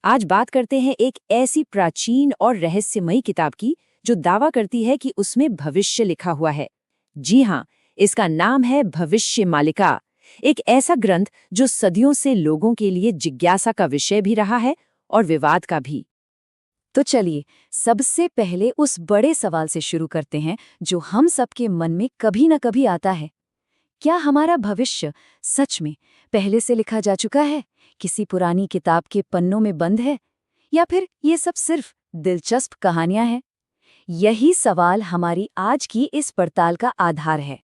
आज बात करते हैं एक ऐसी प्राचीन और रहस्यमयी किताब की जो दावा करती है कि उसमें भविष्य लिखा हुआ है। जी हाँ, इसका नाम है भविष्य मालिका। एक ऐसा ग्रंथ जो सदियों से लोगों के लिए जिज्ञासा का विषय भी रहा है और विवाद का भी। तो चलिए, सबसे पहले उस बड़े सवाल से शुरू करते हैं जो हम सबके मन में कभी न कभी आता है। क्या हमारा भविष्य सच में पहले से लिखा जा चुका है, किसी पुरानी किताब के पन्नों में बंद है, या फिर ये सब सिर्फ दिलचस्प कहानियां हैं? यही सवाल हमारी आज की इस पड़ताल का आधार है।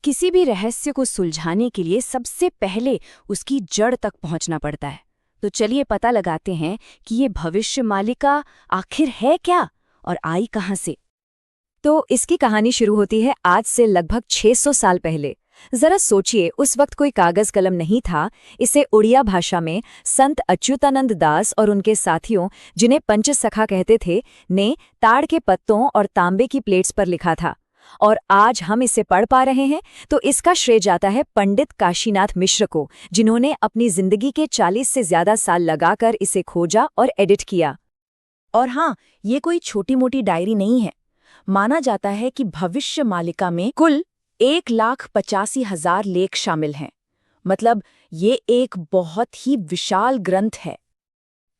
किसी भी रहस्य को सुलझाने के लिए सबसे पहले उसकी जड़ तक पहुंचना पड़ता है। तो चलिए पता लगाते हैं कि ये भविष्य मालिका आखिर है क्या और आई कहां से। तो इसकी कहानी शुरू होती है आज से लगभग 600 साल पहले। जरा सोचिए, उस वक्त कोई कागज कलम नहीं था। इसे उड़िया भाषा में संत अच्युतानंद दास और उनके साथियों, जिन्हें पंचसखा कहते थे, ने ताड़ के पत्तों और तांबे की प्लेट्स पर लिखा था। और आज हम इसे पढ़ पा रहे हैं तो इसका श्रेय जाता है पंडित काशीनाथ मिश्र को, जिन्होंने अपनी जिंदगी के 40 से ज्यादा साल लगाकर इसे खोजा और एडिट किया। और हाँ, ये कोई छोटी मोटी डायरी नहीं है। माना जाता है कि भविष्य मालिका में कुल 1,85,000 लेख शामिल हैं। मतलब ये एक बहुत ही विशाल ग्रंथ है।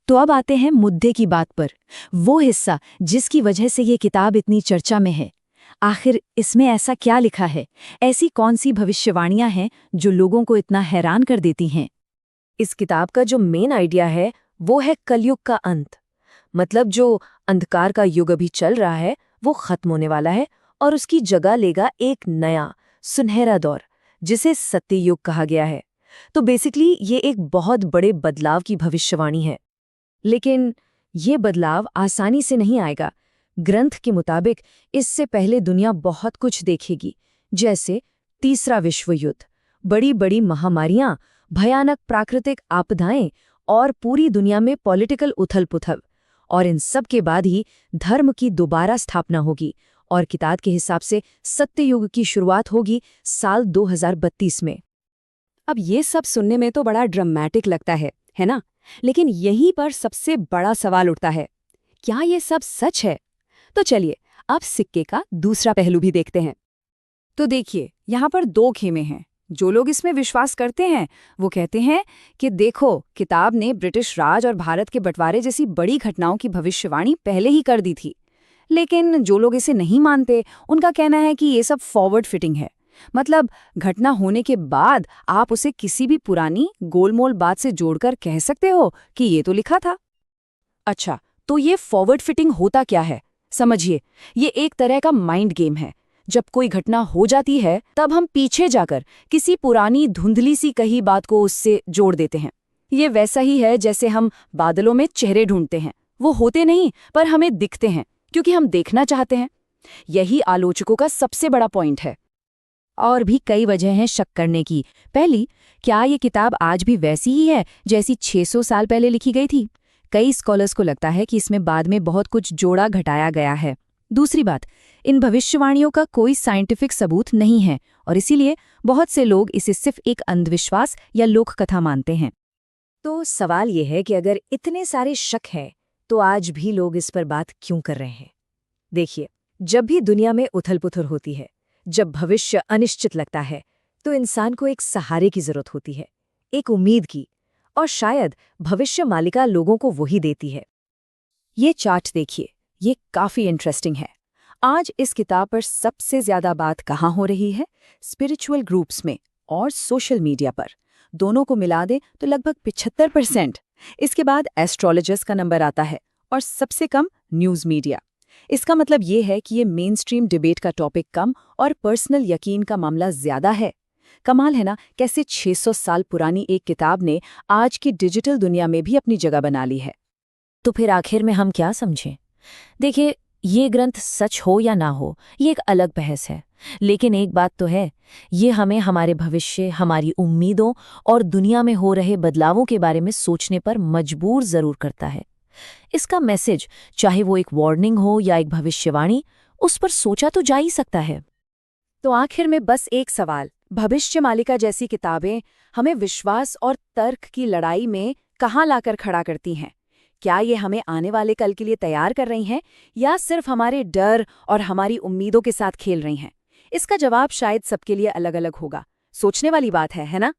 तो अब आते हैं मुद्दे की बात पर, वो हिस्सा जिसकी वजह से ये किताब इतनी चर्चा में है। आखिर इसमें ऐसा क्या लिखा है? ऐसी कौन सी भविष्यवाणियां हैं जो लोगों को इतना हैरान कर देती हैं? इस किताब का जो मेन आइडिया है वो है कलयुग का अंत। मतलब जो अंधकार का युग अभी चल रहा है वो खत्म होने वाला है और उसकी जगह लेगा एक नया सुनहरा दौर, जिसे सत्ययुग कहा गया है। तो बेसिकली ये एक बहुत बड़े बदलाव की भविष्यवाणी है। लेकिन ये बदलाव आसानी से नहीं आएगा। ग्रंथ के मुताबिक इससे पहले दुनिया बहुत कुछ देखेगी, जैसे तीसरा विश्व युद्ध, बड़ी बड़ी महामारियां, भयानक प्राकृतिक आपदाएं और पूरी दुनिया में पॉलिटिकल उथल-पुथल। और इन सब के बाद ही धर्म की दोबारा स्थापना होगी और किताब के हिसाब से सत्ययुग की शुरुआत होगी साल 2032 में। अब ये सब सुनने में तो बड़ा ड्रामेटिक लगता है ना? लेकिन यहीं पर सबसे बड़ा सवाल उठता है, क्या ये सब सच है? तो चलिए अब सिक्के का दूसरा पहलू भी देखते हैं। तो देखिए, यहाँ पर दो खेमे हैं। जो लोग इसमें विश्वास करते हैं वो कहते हैं कि देखो, किताब ने ब्रिटिश राज और भारत के बंटवारे जैसी बड़ी घटनाओं की भविष्यवाणी पहले ही कर दी थी। लेकिन जो लोग इसे नहीं मानते, उनका कहना है कि ये सब फॉरवर्ड फिटिंग है। मतलब घटना होने के बाद आप उसे किसी भी पुरानी गोलमोल बात से जोड़कर कह सकते हो कि ये तो लिखा था। अच्छा, तो ये फॉरवर्ड फिटिंग होता क्या है? समझिए, ये एक तरह का माइंड गेम है। जब कोई घटना हो जाती है तब हम पीछे जाकर किसी पुरानी धुंधली सी कही बात को उससे जोड़ देते हैं। ये वैसा ही है जैसे हम बादलों में चेहरे ढूंढते हैं। वो होते नहीं, पर हमें दिखते हैं क्योंकि हम देखना चाहते हैं। यही आलोचकों का सबसे बड़ा पॉइंट है। और भी कई वजह हैं शक करने की। पहली, क्या ये किताब आज भी वैसी ही है जैसी 600 साल पहले लिखी गई थी? कई स्कॉलर्स को लगता है कि इसमें बाद में बहुत कुछ जोड़ा घटाया गया है। दूसरी बात, इन भविष्यवाणियों का कोई साइंटिफिक सबूत नहीं है और इसीलिए बहुत से लोग इसे सिर्फ एक अंधविश्वास या लोक कथा मानते हैं। तो सवाल ये है कि अगर इतने सारे शक हैं तो आज भी लोग इस पर बात क्यों कर रहे हैं? देखिए, जब भी दुनिया में उथल-पुथल होती है, जब भविष्य अनिश्चित लगता है, तो इंसान को एक सहारे की जरूरत होती है, एक उम्मीद की। और शायद भविष्य मालिका लोगों को वही देती है। ये चार्ट देखिए, ये काफी इंटरेस्टिंग है। आज इस किताब पर सबसे ज्यादा बात कहाँ हो रही है? स्पिरिचुअल ग्रुप्स में और सोशल मीडिया पर। दोनों को मिला दें तो लगभग 75%। इसके बाद एस्ट्रोलॉजर्स का नंबर आता है और सबसे कम न्यूज़ मीडिया। इसका मतलब ये है कि ये मेन स्ट्रीम डिबेट का टॉपिक कम और पर्सनल यकीन का मामला ज्यादा है। कमाल है ना, कैसे 600 साल पुरानी एक किताब ने आज की डिजिटल दुनिया में भी अपनी जगह बना ली है। तो फिर आखिर में हम क्या समझें? देखिए, ये ग्रंथ सच हो या ना हो, ये एक अलग बहस है। लेकिन एक बात तो है, ये हमें हमारे भविष्य, हमारी उम्मीदों और दुनिया में हो रहे बदलावों के बारे में सोचने पर मजबूर जरूर करता है। इसका मैसेज, चाहे वो एक वार्निंग हो या एक भविष्यवाणी, उस पर सोचा तो जा ही सकता है। तो आखिर में बस एक सवाल, भविष्य मालिका जैसी किताबें हमें विश्वास और तर्क की लड़ाई में कहाँ लाकर खड़ा करती हैं? क्या ये हमें आने वाले कल के लिए तैयार कर रही हैं या सिर्फ हमारे डर और हमारी उम्मीदों के साथ खेल रही हैं? इसका जवाब शायद सबके लिए अलग-अलग होगा। सोचने वाली बात है ना?